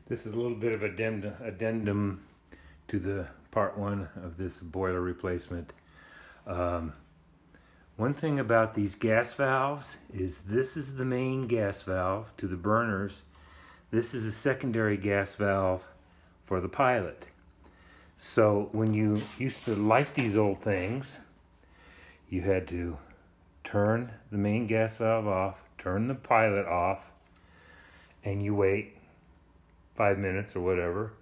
This is a little bit of addendum to the part one of this boiler replacement. One thing about these gas valves is this is the main gas valve to the burners. This is a secondary gas valve for the pilot. So when you used to light these old things, you had to turn the main gas valve off, turn the pilot off, and you wait 5 minutes or whatever.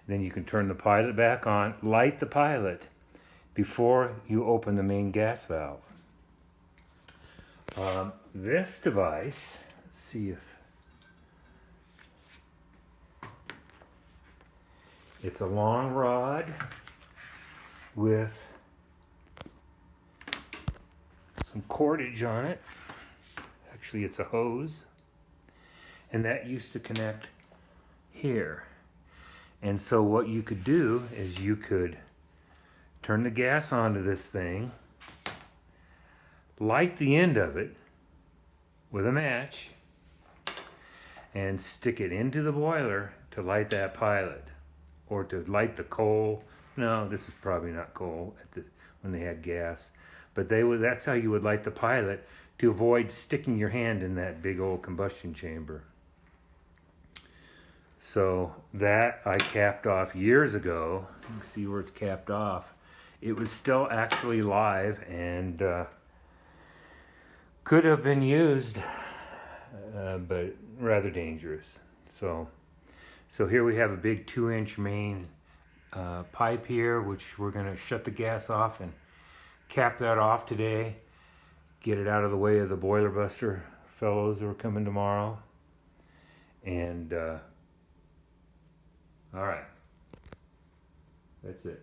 Then you can turn the pilot back on, light the pilot before you open the main gas valve. This device, let's see if it's a long rod with some cordage on it. Actually, it's a hose, and that used to connect here. And so what you could do is you could turn the gas onto this thing, light the end of it with a match, and stick it into the boiler to light that pilot, or to light the coal. No, this is probably not coal when they had gas, but that's how you would light the pilot to avoid sticking your hand in that big old combustion chamber. So that I capped off years ago. You can see where it's capped off. It was still actually live and could have been used, but rather dangerous. So here we have a big 2-inch main pipe here, which we're going to shut the gas off and cap that off today. Get it out of the way of the boiler buster fellows who are coming tomorrow. And all right, that's it.